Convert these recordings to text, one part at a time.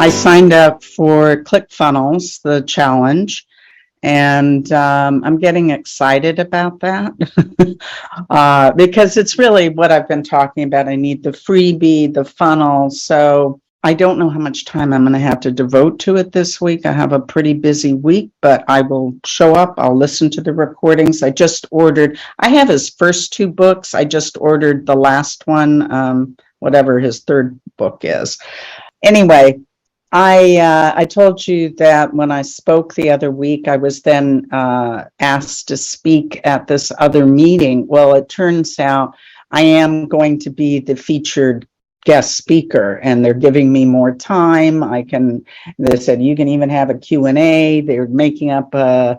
I signed up for ClickFunnels, the challenge, and I'm getting excited about that because it's really what I've been talking about. I need the freebie, the funnel. So I don't know how much time I'm going to have to devote to it this week. I have a pretty busy week, but I will show up. I'll listen to the recordings. I have his first two books. I just ordered the last one, whatever his third book is. Anyway, I told you that when I spoke the other week, I was then asked to speak at this other meeting. Well, it turns out I am going to be the featured guest speaker, and they're giving me more time. They said you can even have a Q&A. They're making up a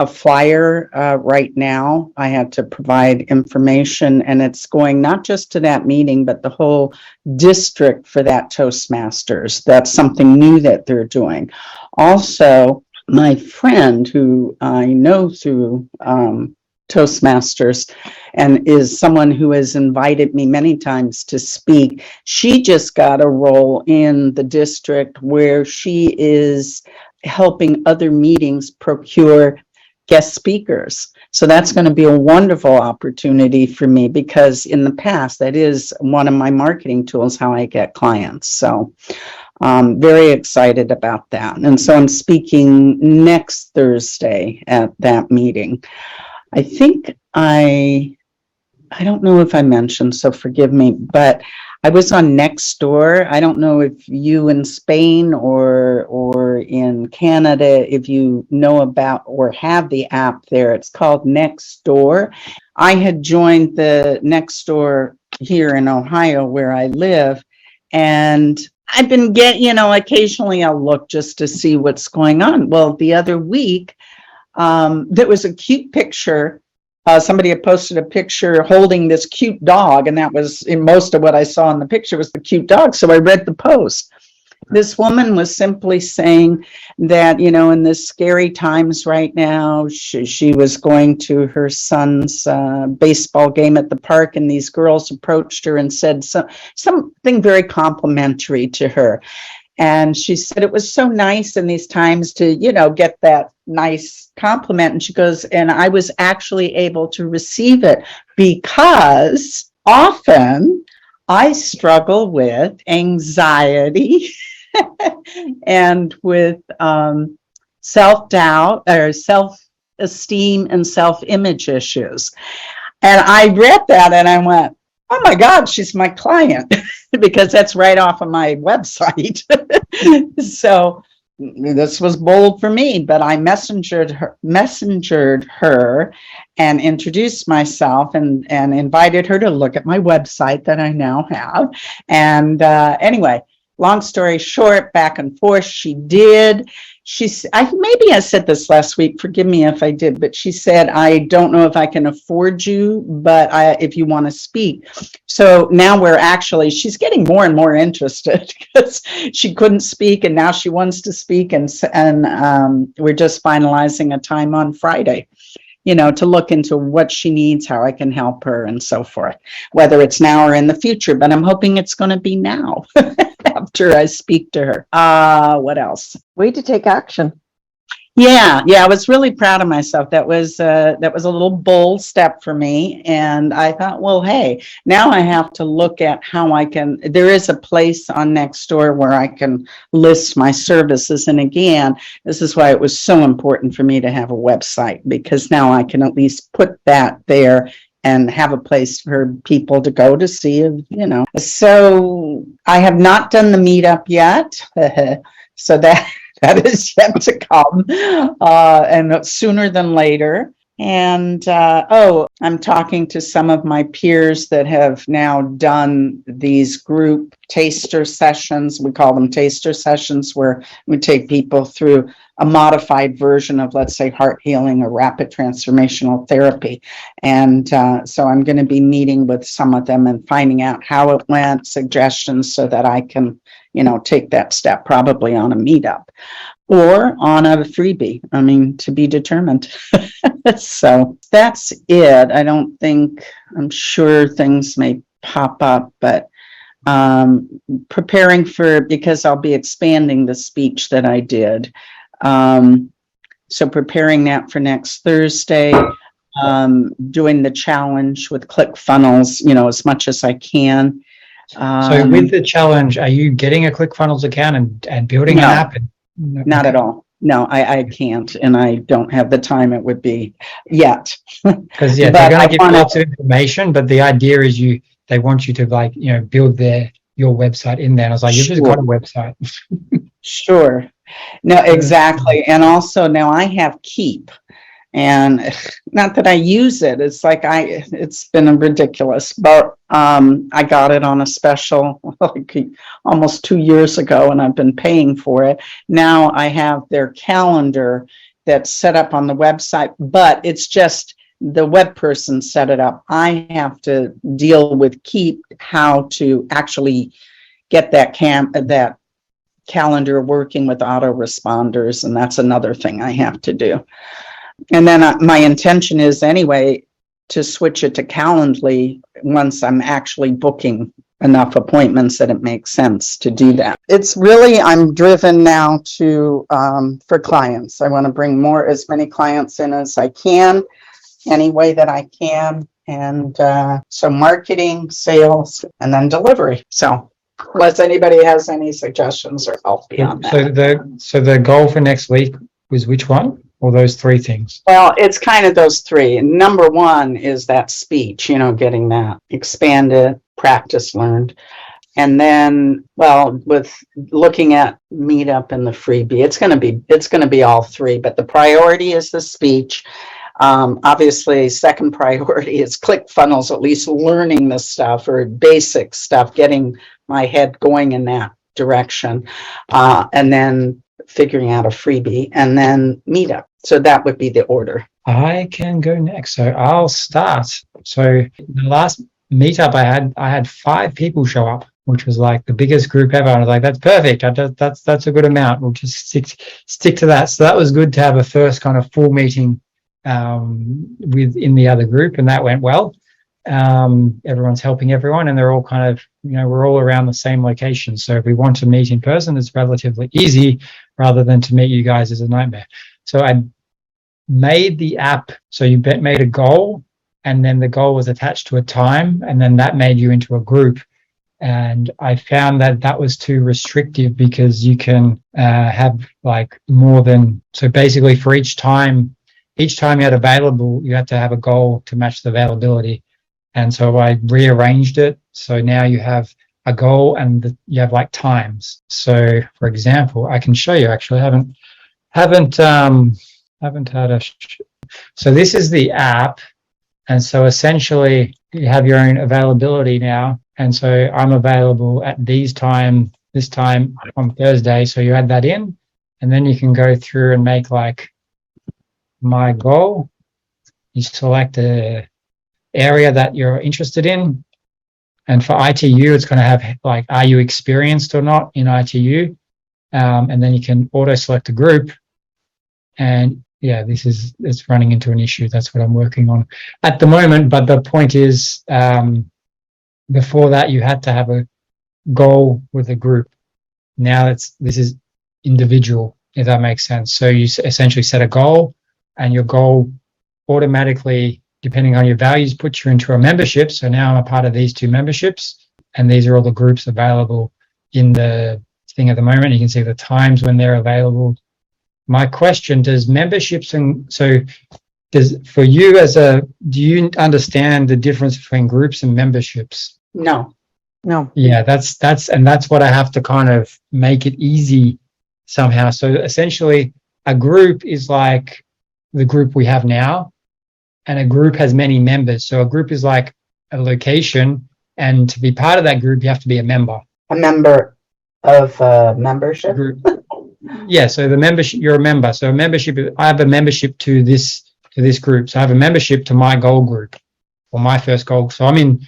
flyer right now. I had to provide information, and it's going not just to that meeting, but the whole district for that Toastmasters. That's something new that they're doing. Also, my friend who I know through Toastmasters and is someone who has invited me many times to speak, she just got a role in the district where she is helping other meetings procure guest speakers. So that's going to be a wonderful opportunity for me, because in the past, that is one of my marketing tools, how I get clients. So very excited about that. And so I'm speaking next Thursday at that meeting. I think I don't know if I mentioned, so forgive me, but I was on Nextdoor. I don't know if you in Spain or in Canada, if you know about or have the app there. It's called Nextdoor. I had joined the Nextdoor here in Ohio where I live, and I've been occasionally I'll look just to see what's going on. Well, the other week, there was a cute picture. Somebody had posted a picture holding this cute dog, and that was in most of what I saw in the picture was the cute dog. So I read the post. This woman was simply saying that, in this scary times right now, she was going to her son's baseball game at the park, and these girls approached her and said something very complimentary to her. And she said it was so nice in these times to, get that nice compliment. And she goes, and I was actually able to receive it because often I struggle with anxiety and with self-doubt or self-esteem and self-image issues. And I read that and I went, oh my God, she's my client, because that's right off of my website. So this was bold for me, but I messengered her and introduced myself and invited her to look at my website that I now have. And anyway, long story short, back and forth, she did. Maybe I said this last week, forgive me if I did, but she said, I don't know if I can afford you, but if you want to speak. So now she's getting more and more interested because she couldn't speak and now she wants to speak. And we're just finalizing a time on Friday, to look into what she needs, how I can help her and so forth, whether it's now or in the future, but I'm hoping it's going to be now. After I speak to her. What else? Way to take action. Yeah, I was really proud of myself. That was a little bold step for me. And I thought, well, hey, now I have to look at how there is a place on Nextdoor where I can list my services. And again, this is why it was so important for me to have a website, because now I can at least put that there and have a place for people to go to see, So I have not done the meetup yet. So that is yet to come, and sooner than later. And I'm talking to some of my peers that have now done these group taster sessions. We call them taster sessions, where we take people through a modified version of, let's say, heart healing or rapid transformational therapy. And so I'm going to be meeting with some of them and finding out how it went, suggestions, so that I can, take that step, probably on a meetup or on a freebie. To be determined. So that's it. I'm sure things may pop up, but preparing because I'll be expanding the speech that I did. So preparing that for next Thursday, doing the challenge with ClickFunnels, as much as I can. So with the challenge, are you getting a ClickFunnels account and building an app? Not at all. No, I can't, and I don't have the time it would be yet. Because they're going to give you lots of information, but the idea is they want you to build your website in there. And I was like, you've just got a website. Sure. No, exactly. And also now I have Keep. And not that I use it, it's been ridiculous, but I got it on a special like almost 2 years ago, and I've been paying for it. Now I have their calendar that's set up on the website, but it's just the web person set it up. I have to deal with Keep, how to actually get that calendar working with autoresponders, and that's another thing I have to do. And then my intention is anyway to switch it to Calendly once I'm actually booking enough appointments that it makes sense to do that. It's really, I'm driven now to for clients. I want to bring as many clients in as I can, any way that I can. And so marketing, sales, and then delivery. So unless anybody has any suggestions or help beyond that. So the goal for next week was which one? Or those three things? Well, it's kind of those three. Number one is that speech, getting that expanded, practice, learned. And then, with looking at Meetup and the freebie, it's going to be all three, but the priority is the speech. Obviously, second priority is ClickFunnels, at least learning the stuff or basic stuff, getting my head going in that direction. And then figuring out a freebie, and then Meetup. So that would be the order. I can go next. So I'll start. So the last Meetup I had 5 people show up, which was like the biggest group ever. And I was like, that's perfect. That's a good amount. We'll just stick to that. So that was good to have a first kind of full meeting within the other group, and that went well. Everyone's helping everyone, and they're all kind of, we're all around the same location. So if we want to meet in person, it's relatively easy, rather than to meet you guys is a nightmare. So I made the app. So you made a goal, and then the goal was attached to a time, and then that made you into a group. And I found that was too restrictive, because you can have like more than, so basically for each time you had available, you had to have a goal to match the availability. And so I rearranged it. So now you have a goal and you have like times. So for example, I can show you, actually. I haven't had a, so this is the app. And so essentially you have your own availability now. And so I'm available at this time on Thursday. So you add that in, and then you can go through and make like my goal. You select a area that you're interested in. And for ITU, it's going to have like, are you experienced or not in ITU? And then you can auto select a group. And yeah, it's running into an issue. That's what I'm working on at the moment. But the point is, before that, you had to have a goal with a group. Now this is individual, if that makes sense. So you essentially set a goal, and your goal automatically, depending on your values, puts you into a membership. So now I'm a part of these 2 memberships, and these are all the groups available in the thing at the moment. You can see the times when they're available. My question, does memberships, do you understand the difference between groups and memberships? No. Yeah, that's what I have to kind of make it easy somehow. So essentially a group is like the group we have now, and a group has many members. So a group is like a location, and to be part of that group, you have to be a member. A member of a membership? Group. Yeah, so the membership, you're a member. So I have a membership to this group. So I have a membership to my goal group, or my first goal. So I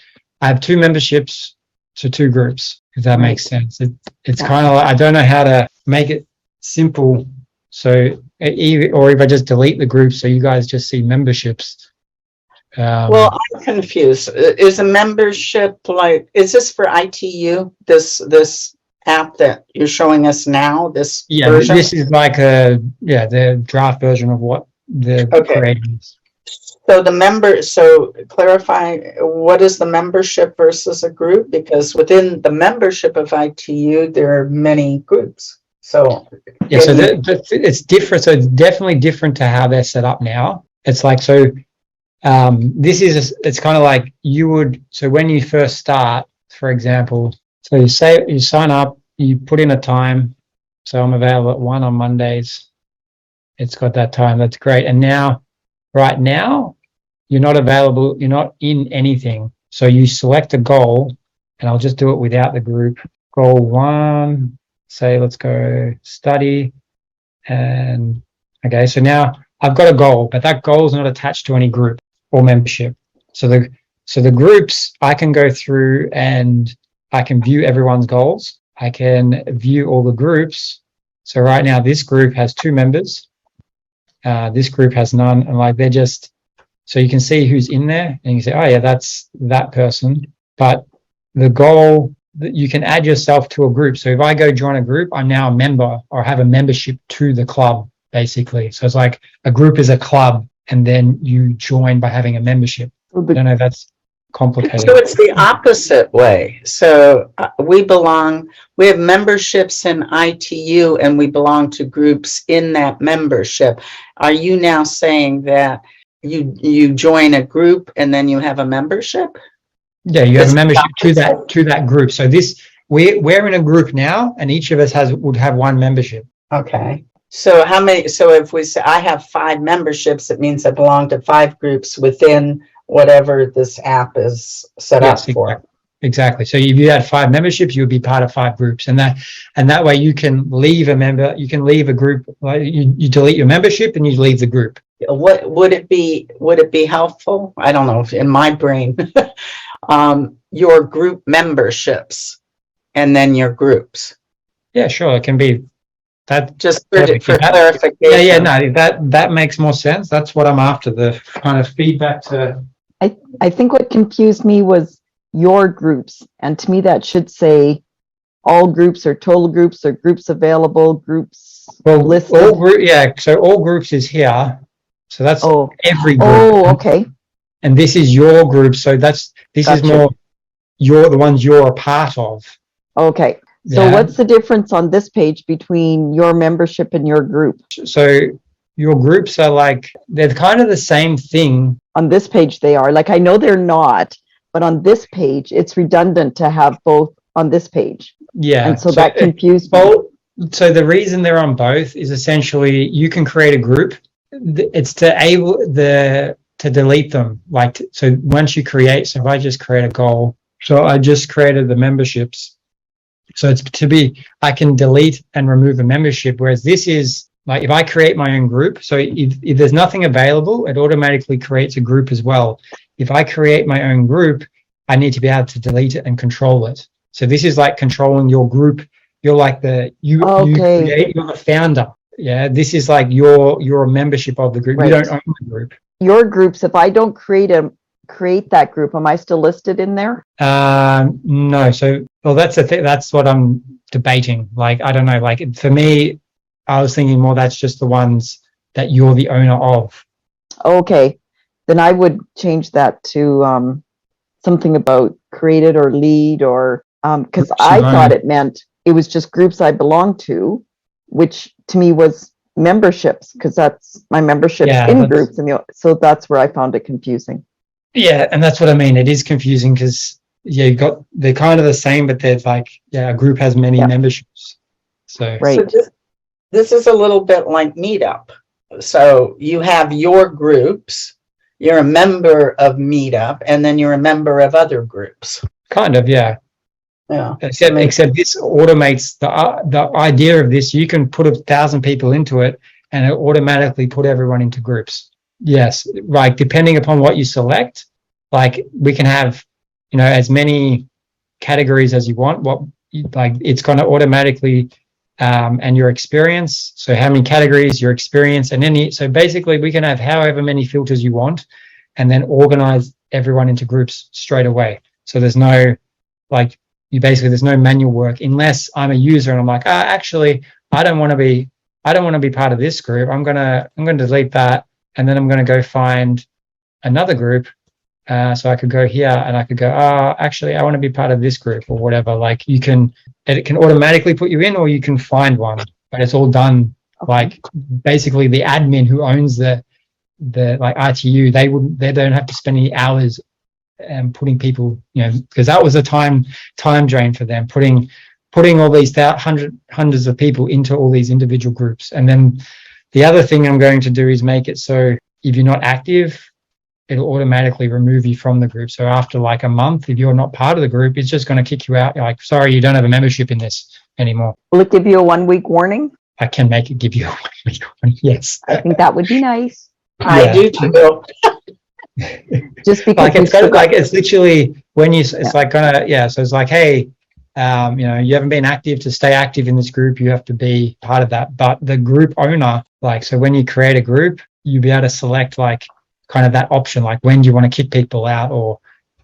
have 2 memberships to 2 groups, if that makes sense. It's kind of like, I don't know how to make it simple. So if I just delete the group, so you guys just see memberships, Well, I'm confused. Is a membership like, is this for ITU? This app that you're showing us now, this Yeah, version? this is like the draft version of what the Okay. creating is. So clarify, what is the membership versus a group? Because within the membership of ITU, there are many groups. So Yeah, so it's different. So it's definitely different to how they're set up now. It's like, so it's kind of like you would, so when you first start, for example, so you sign up, you put in a time. So I'm available at 1 on Mondays. It's got that time. That's great. And now, right now, you're not available. You're not in anything. So you select a goal, and I'll just do it without the group. Goal 1, say, let's go study. And okay, so now I've got a goal, but that goal is not attached to any group or membership. So the groups, I can go through and I can view everyone's goals. I can view all the groups. So right now, this group has 2 members. This group has none, and like they're just, so you can see who's in there, and you say, oh yeah, that's that person. But the goal, that you can add yourself to a group. So if I go join a group, I'm now a member or have a membership to the club, basically. So it's like a group is a club, and then you join by having a membership. I don't know if that's complicated. So it's the opposite way. So we have memberships in ITU, and we belong to groups in that membership. Are you now saying that you join a group and then you have a membership? Yeah, you have a membership to that group. So we're in a group now, and each of us would have 1 membership. Okay. So if we say I have 5 memberships, it means I belong to 5 groups within whatever this app is set up for. Exactly. So if you had 5 memberships, you would be part of 5 groups, and that way you can leave a group. Like you delete your membership and you leave the group. What would it be helpful? I don't know, if in my brain, your group memberships and then your groups. Yeah, sure. It can be that. Just for clarification. Yeah, no, that makes more sense. That's what I'm after, the kind of feedback to. I think what confused me was your groups, and to me that should say all groups or total groups or groups available, groups listed. So all groups is here. So that's every group. Oh, okay. And this is your group. So this is more the ones you're a part of. Okay. So what's the difference on this page between your membership and your group? So your groups are like, they're kind of the same thing. On this page they are. Like, I know they're not, but on this page, it's redundant to have both on this page. Yeah. And so that confused me. So the reason they're on both is essentially you can create a group. It's to delete them. Like, so once you create, so if I just create a goal, so I just created the memberships. So it's I can delete and remove a membership, whereas this is like, if I create my own group, so if there's nothing available, it automatically creates a group as well. If I create my own group, I need to be able to delete it and control it. So this is like controlling your group. You're like you create, you're the founder. Yeah, this is like you're a membership of the group. Right. You don't own the group. Your groups, if I don't create that group, am I still listed in there? No. So, well, that's the thing. That's what I'm debating. Like, I don't know. Like, for me, I was thinking more that's just the ones that you're the owner of. Okay, then I would change that to something about created or lead, or because I thought it meant it was just groups I belong to, which to me was memberships, because that's my memberships in groups, and so that's where I found it confusing. Yeah, and that's what I mean. It is confusing because they're kind of the same, but they're like, a group has many memberships. So right. So this is a little bit like Meetup. So you have your groups, you're a member of Meetup, and then you're a member of other groups. Kind of, yeah. Yeah. Except this automates the idea of this. You can put 1,000 people into it, and it automatically put everyone into groups. Yes, like depending upon what you select, like we can have, as many categories as you want. It's going to automatically, and your experience. So how many categories, your experience, and so basically we can have however many filters you want, and then organize everyone into groups straight away. So there's no like there's no manual work unless I'm a user and I'm like, actually, I don't want to be part of this group. I'm gonna delete that, and then I'm gonna go find another group. So I could go here and I could go, actually, I want to be part of this group or whatever. Like it can automatically put you in, or you can find one, but it's all done. Like basically the admin who owns the like ITU, they don't have to spend any hours putting people, because that was a time drain for them, putting all these hundreds of people into all these individual groups. And then the other thing I'm going to do is make it so if you're not active, it'll automatically remove you from the group. So after like a month, if you're not part of the group, it's just going to kick you out. You're like, sorry, you don't have a membership in this anymore. Will it give you a 1 week warning? I can make it give you a 1 week warning. Yes. I think that would be nice. I do too. Just because it's literally when so it's like, hey, you haven't been active. To stay active in this group, you have to be part of that. But the group owner, so when you create a group, you'll be able to select kind of that option, like when do you want to kick people out or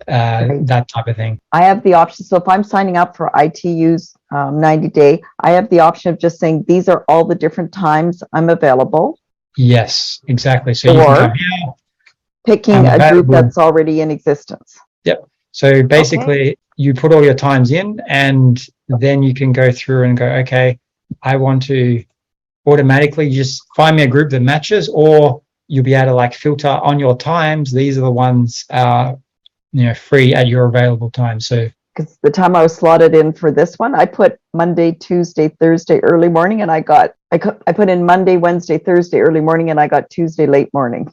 that type of thing. I have the option. So if I'm signing up for ITU's 90-day, I have the option of just saying, these are all the different times I'm available. Yes, exactly. So you can come here. Picking a group that's already in existence. Yep. So basically you put all your times in, and then you can go through and go, okay, I want to automatically just find me a group that matches, or you'll be able to filter on your times. These are the ones free at your available time. So because the time I was slotted in for this one, I put Monday, Tuesday, Thursday early morning, and I put in Monday, Wednesday, Thursday early morning, and I got Tuesday late morning.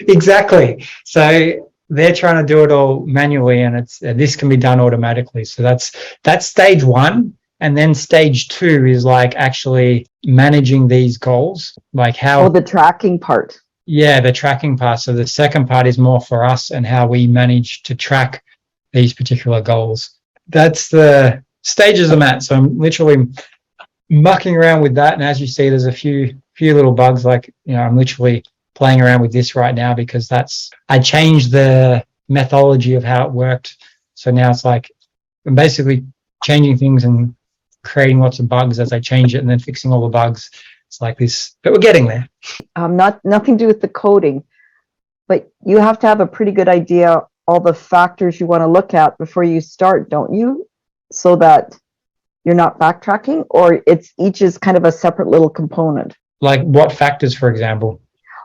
Exactly. So they're trying to do it all manually, and this can be done automatically. So that's stage one. And then stage two is actually managing these goals, how the tracking part. Yeah, the tracking part. So the second part is more for us and how we manage to track these particular goals. That's the stages I'm at. So I'm literally mucking around with that. And as you see, there's a few little bugs. I'm literally playing around with this right now because I changed the methodology of how it worked. So now it's I'm basically changing things and creating lots of bugs as I change it, and then fixing all the bugs. It's like this, but we're getting there. Nothing to do with the coding, but you have to have a pretty good idea all the factors you want to look at before you start, don't you? So that you're not backtracking, or each is kind of a separate little component. Like what factors, for example?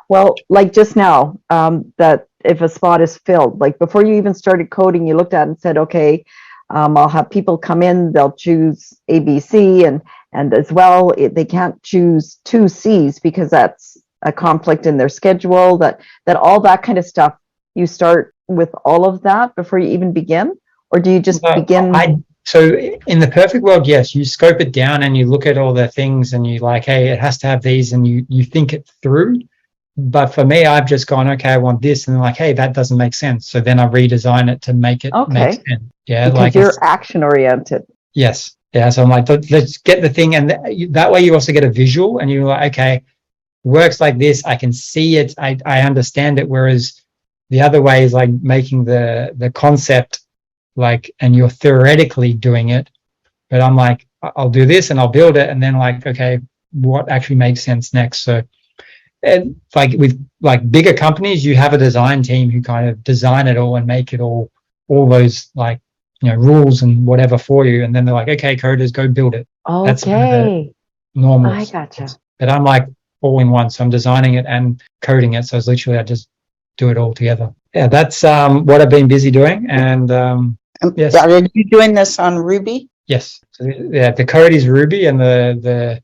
Well, like just now, that if a spot is filled, before you even started coding, you looked at it and said, okay, I'll have people come in, they'll choose A, B, C, and as well, they can't choose 2 Cs because that's a conflict in their schedule, that all that kind of stuff. You start with all of that before you even begin? Or do you just begin? So in the perfect world, yes, you scope it down and you look at all the things and you hey, it has to have these, and you think it through. But for me, I've just gone, okay, I want this, and then hey, that doesn't make sense. So then I redesign it to make it make sense. Yeah, because you're action oriented. Yes. Yeah. So I'm let's get the thing, and that way you also get a visual, and you're okay, works like this. I can see it. I understand it. Whereas the other way is making the concept and you're theoretically doing it, but I'm I'll do this and I'll build it, and then okay, what actually makes sense next? So. And with bigger companies, you have a design team who kind of design it all and make it all those rules and whatever for you, and then they're okay, coders, go build it. Okay. That's normal. I gotcha. But I'm all in one, so I'm designing it and coding it. So it's literally I just do it all together. Yeah, that's what I've been busy doing. And yes. Are you doing this on Ruby? Yes. So, yeah, the code is Ruby, and the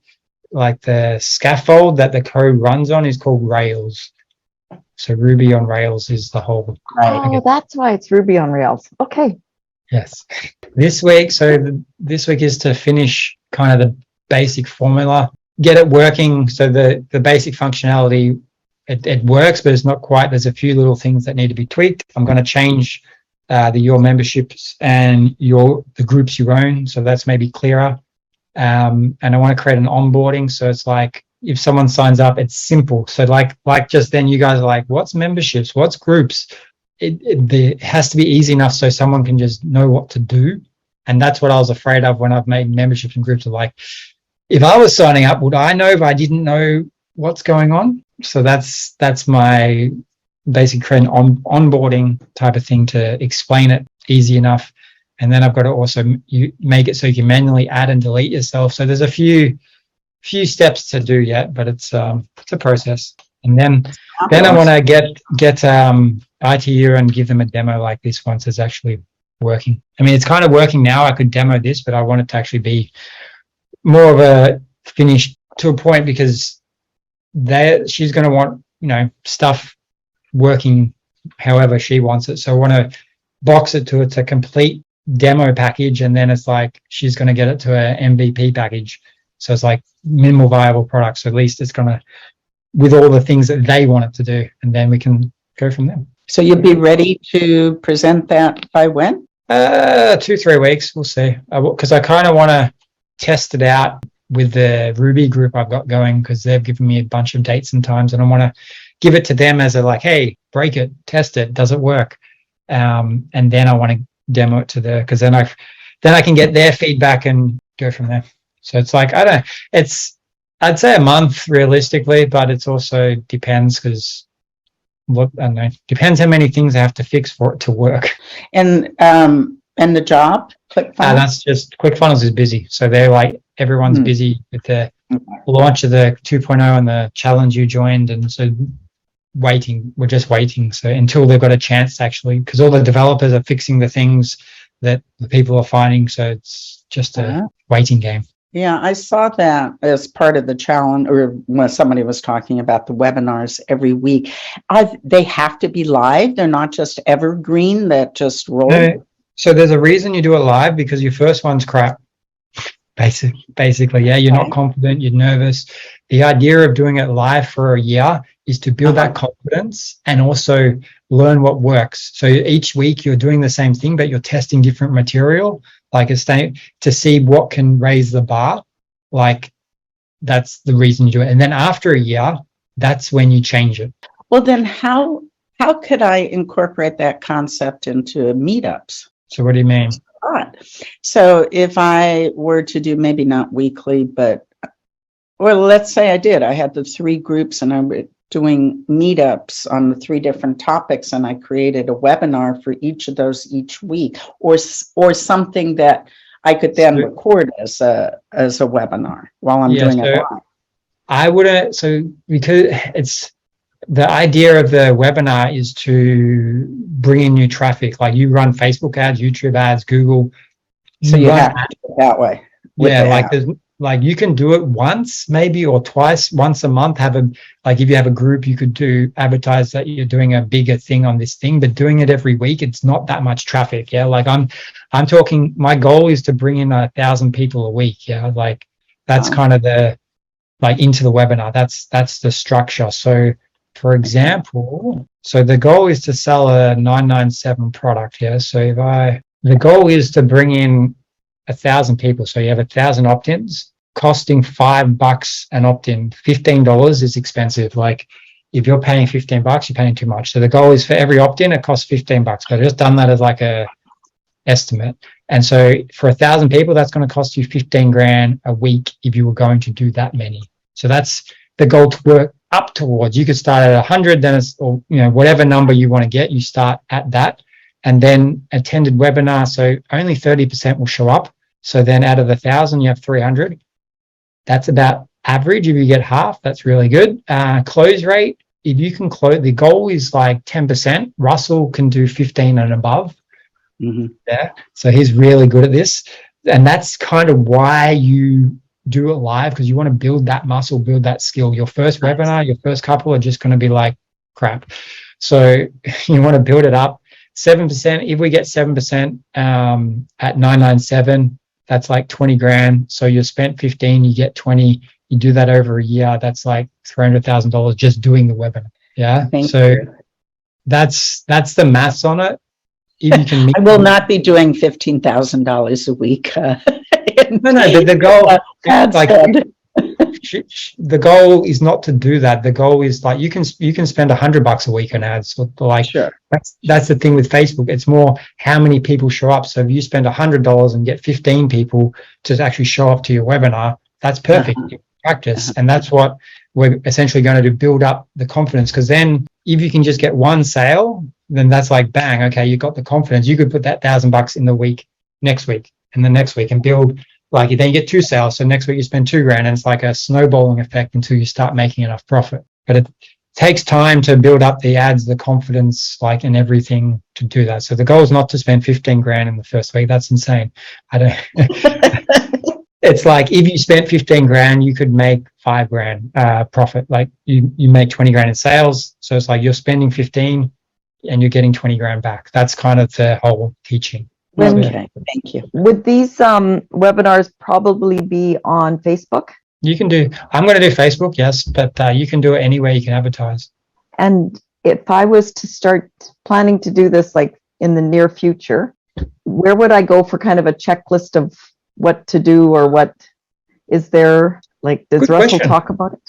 scaffold that the code runs on is called Rails. So Ruby on Rails is the whole. Oh, that's why it's Ruby on Rails. Okay. Yes. This week is to finish kind of the basic formula, get it working. So the basic functionality, it works, but it's not quite. There's a few little things that need to be tweaked. I'm going to change your memberships and the groups you own, so that's maybe clearer. And I want to create an onboarding, so it's if someone signs up, it's simple. So like just then you guys are like, what's memberships? What's groups? It has to be easy enough so someone can just know what to do. And that's what I was afraid of when I've made memberships and groups, of like, if I was signing up, would I know if I didn't know what's going on? So that's my basic onboarding type of thing, to explain it easy enough. And then I've got to also make it so you can manually add and delete yourself. So there's a few steps to do yet, but it's a process. And then I want to get ITU and give them a demo like this once it's actually working. I mean, it's kind of working now. I could demo this, but I want it to actually be more of a finish to a point, because she's going to want, stuff working however she wants it. So I want to box it to it's a complete demo package, and then it's like she's going to get it to an MVP package. So it's like minimal viable product. So at least it's going to, with all the things that they want it to do, and then we can go from there. So you'll be ready to present that by when? 2-3 weeks. We'll see. Because I kind of want to test it out with the Ruby group I've got going, because they've given me a bunch of dates and times, and I want to give it to them as a like, hey, break it, test it, does it work? And then I want to demo it to because then I can get their feedback and go from there. So it's like, I'd say a month realistically, but it's also depends, because look, I don't know, depends how many things I have to fix for it to work. And the job, ClickFunnels? That's just, ClickFunnels is busy. So they're like, everyone's busy with the launch of the 2.0 and the challenge you joined. And so we're just waiting. So until they've got a chance to actually, because all the developers are fixing the things that the people are finding. So it's just a waiting game. Yeah, I saw that as part of the challenge, or when somebody was talking about the webinars every week. They have to be live. They're not just evergreen that just roll. No, so there's a reason you do it live, because your first one's crap. Basically, yeah, you're not confident, you're nervous. The idea of doing it live for a year is to build that confidence and also learn what works. So each week you're doing the same thing, but you're testing different material, like to see what can raise the bar. Like, that's the reason you do it. And then after a year, that's when you change it. Well, then how could I incorporate that concept into meetups? So what do you mean? So if I were to do, maybe not weekly, but, well, let's say I had the 3 groups and I was doing meetups on the 3 different topics, and I created a webinar for each of those each week, or something that I could then record as a webinar while I'm doing it live. I wouldn't, because it's, the idea of the webinar is to bring in new traffic. Like, you run Facebook ads, YouTube ads, Google. So you have to do it that way. Yeah, like you can do it once, maybe, or twice, once a month. If you have a group, you could advertise that you're doing a bigger thing on this thing, but doing it every week, it's not that much traffic. Yeah, like I'm talking, my goal is to bring in 1,000 people a week. Yeah, like that's kind of into the webinar. That's the structure. So, for example, the goal is to sell a 997 product. Yeah. So the goal is to bring in 1,000 people. So you have 1,000 opt-ins costing $5 an opt-in. $15 is expensive. Like, if you're paying $15, you're paying too much. So the goal is for every opt-in, it costs $15. But I've just done that as like a estimate. And so for 1,000 people, that's going to cost you $15,000 a week if you were going to do that many. So that's the goal to work up towards. You could start at 100, then or whatever number you want to get, you start at that. And then attended webinar, so only 30% will show up. So then out of 1,000, you have 300. That's about average. If you get half, that's really good. Close rate, if you can close, the goal is like 10%. Russell can do 15 and above. Yeah, so he's really good at this. And that's kind of why you do it live, because you want to build that muscle, build that skill. Your first webinar, your first couple are just going to be like crap. So you want to build it up. 7%, if we get 7% at 997, that's like $20,000. So you spent 15, you get 20, you do that over a year, that's like $300,000 just doing the webinar. Yeah. That's the maths on it. If you can I will not be doing $15,000 a week. No, the goal, the goal is not to do that. The goal is like you can spend $100 a week on ads. Or like Sure. that's the thing with Facebook. It's more how many people show up. So if you spend $100 and get 15 people to actually show up to your webinar, that's perfect practice. And that's what we're essentially going to do, build up the confidence. Because then if you can just get one sale, then that's like bang, okay, you got the confidence. You could put that $1,000 in the week, next week, and the next week, and build. Like then you get 2 sales, so next week you spend $2,000, and it's like a snowballing effect until you start making enough profit. But it takes time to build up the ads, the confidence, like, and everything to do that. So the goal is not to spend $15,000 in the first week. That's insane. I don't. It's like if you spent $15,000, you could make $5,000 profit. Like you make $20,000 in sales, so it's like you're spending 15 and you're getting $20,000 back. That's kind of the whole teaching. Okay, thank you. Would these webinars probably be on Facebook? You can do, I'm going to do Facebook, yes, but you can do it anywhere you can advertise. And if I was to start planning to do this like in the near future, where would I go for kind of a checklist of what to do, or what is there? Like, does Good Russell question. talk about it?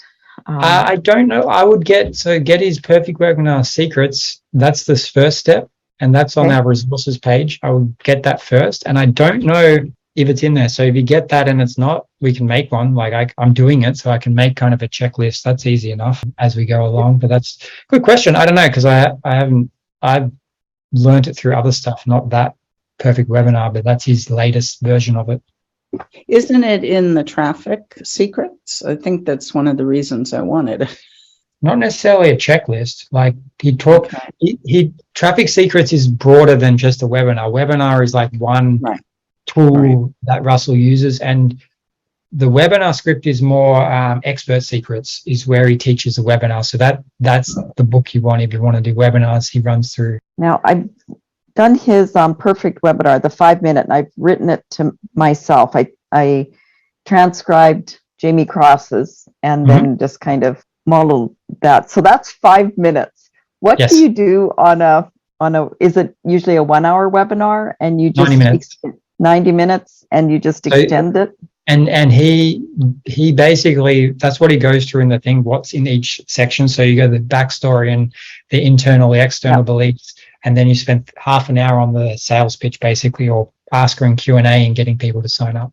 I don't know. I would get his perfect webinar secrets. That's the first step. And that's on our resources page. I would get that first. And I don't know if it's in there. So if you get that and it's not, we can make one. Like I'm doing it, so I can make kind of a checklist. That's easy enough as we go along. But that's a good question. I don't know, because I've learned it through other stuff, not that perfect webinar, but that's his latest version of it. Isn't it in the traffic secrets? I think that's one of the reasons I wanted it. Not necessarily a checklist. Like he traffic secrets is broader than just a webinar. Webinar is like one tool that Russell uses, and the webinar script is more expert secrets is where he teaches the webinar. So that's the book you want if you want to do webinars. He runs through. Now I've done his perfect webinar, the 5-minute, and I've written it to myself. I transcribed Jamie Cross's and then just kind of modeled that. So that's 5 minutes. What do you do on a is it usually a 1 hour webinar and you just 90 minutes and you just extend it? And he basically, that's what he goes through in the thing, what's in each section. So you go the backstory and the internal, the external beliefs, and then you spend half an hour on the sales pitch basically, or asking Q&A and getting people to sign up.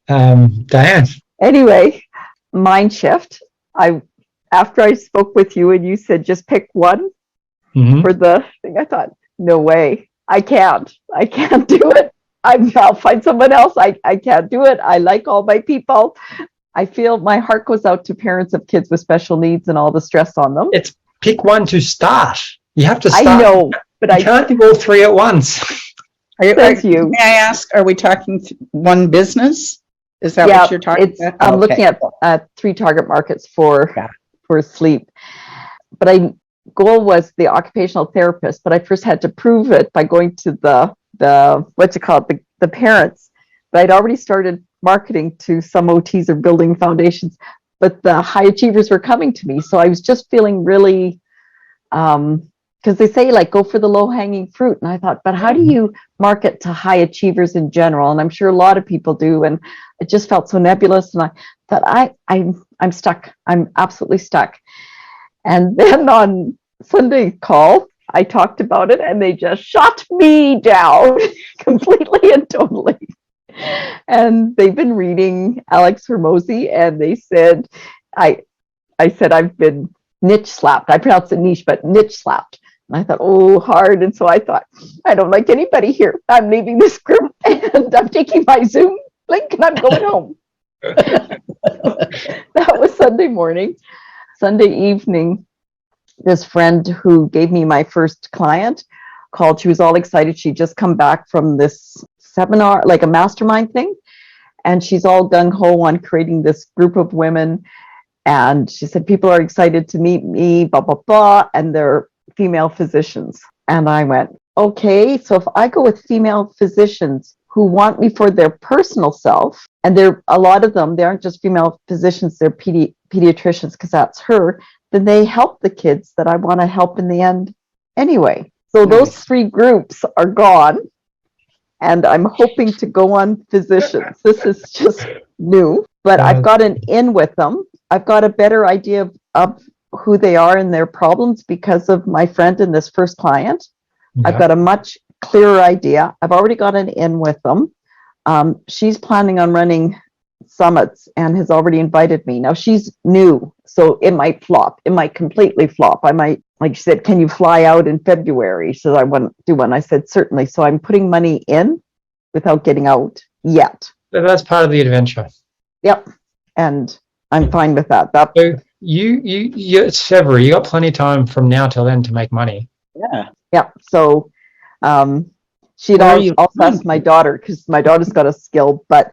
Diane. Anyway, mind shift. After I spoke with you and you said just pick one for the thing, I thought, no way, I can't do it. I'll find someone else. I can't do it. I like all my people. I feel my heart goes out to parents of kids with special needs and all the stress on them. It's pick one to start. You have to start. I know, but I can't do all three at once. May I ask, are we talking one business? Is that what you're talking about? I'm looking at 3 target markets for sleep. But goal was the occupational therapist, but I first had to prove it by going to the the parents. But I'd already started marketing to some OTs or building foundations, but the high achievers were coming to me. So I was just feeling really, because they say like go for the low hanging fruit. And I thought, but how do you market to high achievers in general? And I'm sure a lot of people do. And it just felt so nebulous. And I thought, I'm stuck. I'm absolutely stuck. And then on Sunday call, I talked about it and they just shot me down completely and totally. And they've been reading Alex Hormozy and they said, I said, I've been niche slapped. I pronounce it niche, but niche slapped. And I thought, oh, hard. And so I thought, I don't like anybody here. I'm leaving this group and I'm taking my Zoom link and I'm going home. That was Sunday morning. Sunday evening, this friend who gave me my first client called. She was all excited. She'd just come back from this seminar, like a mastermind thing. And she's all gung-ho on creating this group of women. And she said, people are excited to meet me, blah, blah, blah. And they're female physicians. And I went, okay, so if I go with female physicians who want me for their personal self, and a lot of them, they aren't just female physicians, they're pediatricians, because that's her, then they help the kids that I want to help in the end anyway. So those 3 groups are gone. And I'm hoping to go on physicians. This is just new, but I've got an in with them. I've got a better idea of who they are and their problems because of my friend and this first client. I've Yeah. got a much clearer idea. I've already got an in with them. She's planning on running summits and has already invited me. Now she's new, so it might flop. It might completely flop. I might, like she said, can you fly out in February? So I want to do one. I said, certainly. So I'm putting money in without getting out yet. But that's part of the adventure. Yep. And I'm fine with that. So it's February. You got plenty of time from now till then to make money. Yeah. Yeah. So she'd Where are also you asked from? my daughter, because my daughter's got a skill, but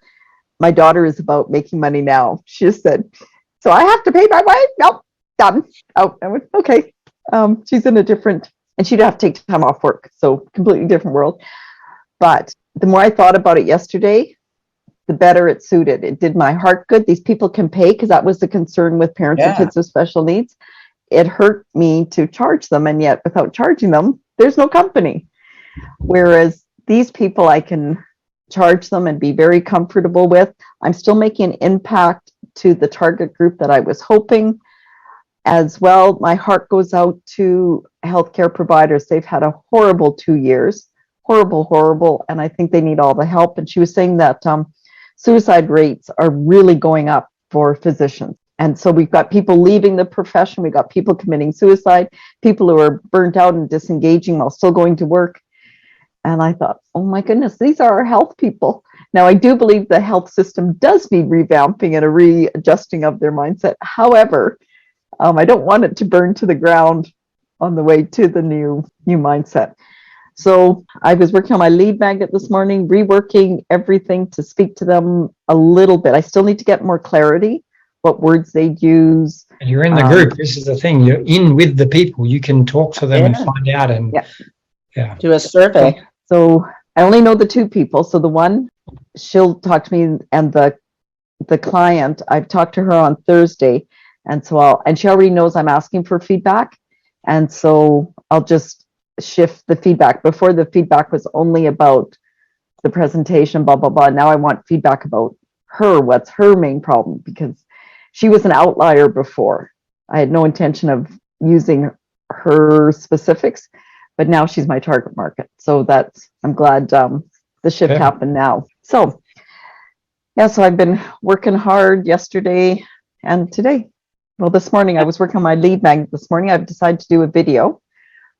my daughter is about making money now. She just said, so I have to pay my way? Nope, done. Oh, I went, okay. She's in a different, and she'd have to take time off work. So completely different world. But the more I thought about it yesterday, the better it suited. It did my heart good. These people can pay, because that was the concern with parents of Yeah. kids with special needs. It hurt me to charge them, and yet without charging them, there's no company. Whereas these people, I can charge them and be very comfortable with. I'm still making an impact to the target group that I was hoping. As well, my heart goes out to healthcare providers. They've had a horrible 2 years, horrible, and I think they need all the help. And she was saying that suicide rates are really going up for physicians. And so we've got people leaving the profession. We've got people committing suicide, people who are burnt out and disengaging while still going to work. And I thought, oh my goodness, these are our health people. Now, I do believe the health system does need revamping and a readjusting of their mindset. However, I don't want it to burn to the ground on the way to the new mindset. So I was working on my lead magnet this morning, reworking everything to speak to them a little bit. I still need to get more clarity, what words they'd use. And you're in the group. This is the thing. You're in with the people. You can talk to them and find out. And yeah. Do a survey. So I only know the two people. So the one, she'll talk to me, and the client, I've talked to her on Thursday. And so and she already knows I'm asking for feedback. And so I'll just shift the feedback. Before, the feedback was only about the presentation, blah, blah, blah. Now I want feedback about her. What's her main problem? Because she was an outlier before. I had no intention of using her specifics, but now she's my target market. So I'm glad the shift happened now. So yeah, so I've been working hard yesterday and today. Well, this morning I was working on my lead magnet. This morning I've decided to do a video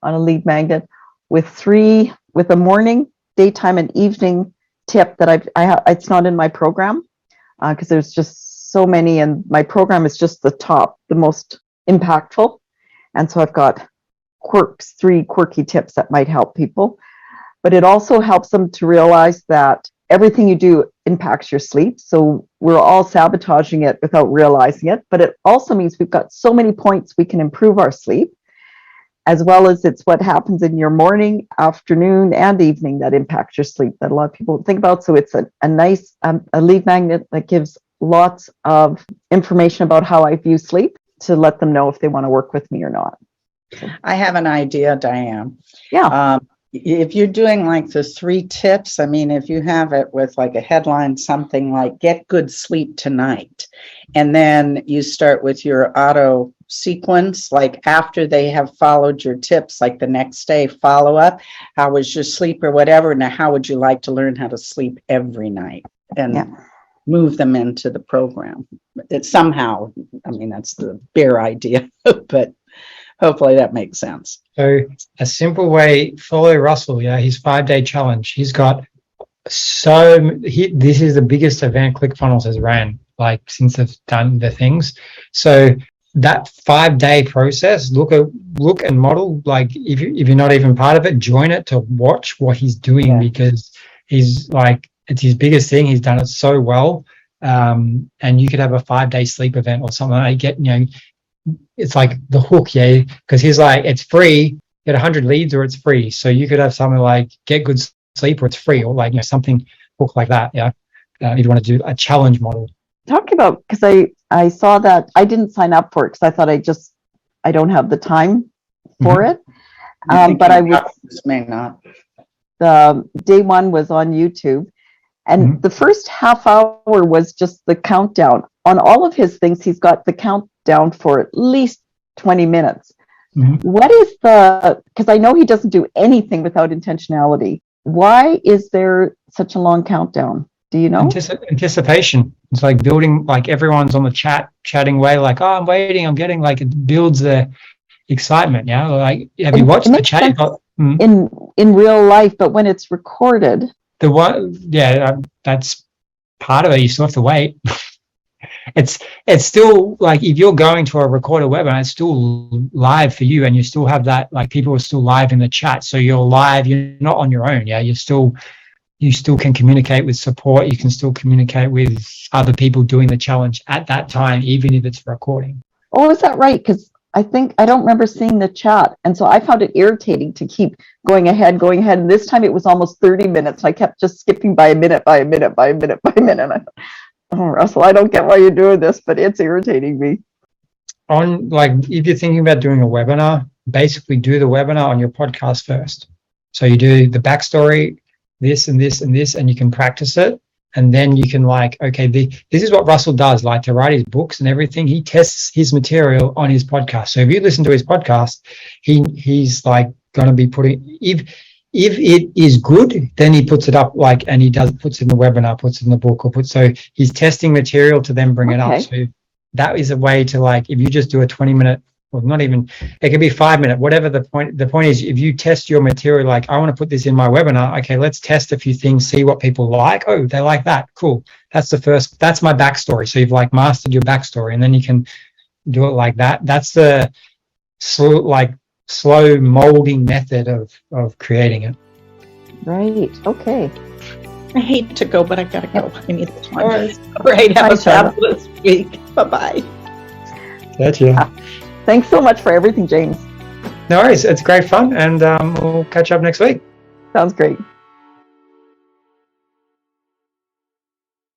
on a lead magnet with a morning, daytime, and evening tip that it's not in my program because there's just so many, and my program is just the most impactful. And so I've got three quirky tips that might help people. But it also helps them to realize that everything you do impacts your sleep. So we're all sabotaging it without realizing it. But it also means we've got so many points we can improve our sleep, as well as it's what happens in your morning, afternoon, and evening that impacts your sleep that a lot of people don't think about. So it's a nice a lead magnet that gives lots of information about how I view sleep to let them know if they want to work with me or not. I have an idea, Diane. Yeah. If you're doing like the 3 tips, I mean, if you have it with like a headline, something like get good sleep tonight, and then you start with your auto sequence, like after they have followed your tips, like the next day follow up, how was your sleep or whatever. Now, how would you like to learn how to sleep every night? And move them into the program. It's somehow, I mean, that's the bare idea, but hopefully that makes sense. So a simple way, follow Russell, his 5-day challenge. He's got this is the biggest event ClickFunnels has ran, like since they've done the things. So that 5-day process, look and model, like if you're not even part of it, join it to watch what he's doing because he's like, it's his biggest thing. He's done it so well. And you could have a 5-day sleep event or something. I get, it's like the hook, because he's like, it's free, get 100 leads or it's free. So you could have something like get good sleep or it's free, or like, something hook like that. You'd want to do a challenge model. Talking about, because I saw that I didn't sign up for it because I thought I don't have the time for it. But I may not. The day one was on YouTube, And the first half hour was just the countdown. On all of his things, he's got the countdown for at least 20 minutes. What is because I know he doesn't do anything without intentionality. Why is there such a long countdown? Do you know? Anticipation. It's like building, like everyone's on the chatting way, like, oh, I'm waiting, I'm getting, like, it builds the excitement. Yeah. Like, have you watched the chat? In real life, but when it's recorded. That's part of it. You still have to wait. It's still like, if you're going to a recorded webinar, it's still live for you, and you still have that, like, people are still live in the chat. So you're live, you're not on your own. Yeah. You still can communicate with support. You can still communicate with other people doing the challenge at that time, even if it's recording. Oh, is that right? Because I don't remember seeing the chat. And so I found it irritating to keep going ahead. And this time it was almost 30 minutes. I kept just skipping by a minute. And I thought, oh, Russell, I don't get why you're doing this, but it's irritating me. If you're thinking about doing a webinar, basically do the webinar on your podcast first. So you do the backstory, this and this and this, and you can practice it. And then you can, like, okay, this is what Russell does, like, to write his books and everything. He tests his material on his podcast. So if you listen to his podcast, he's like going to be putting, if it is good, then he puts it up, like, and he puts it in the webinar, puts it in the book, so he's testing material to then bring it up. So that is a way to, like, if you just do a 20-minute, or not even, it could be 5-minute, whatever the point. The point is, if you test your material, like, I want to put this in my webinar. Okay, let's test a few things, see what people like. Oh, they like that. Cool. That's my backstory. So you've, like, mastered your backstory, and then you can do it like that. That's the slow molding method of creating it. Right. Okay. I hate to go, but I gotta go. I need this one. All right. All right. Have Bye, a fabulous week. Bye-bye. Gotcha. Thanks so much for everything, James. No worries. It's great fun, and we'll catch up next week. Sounds great.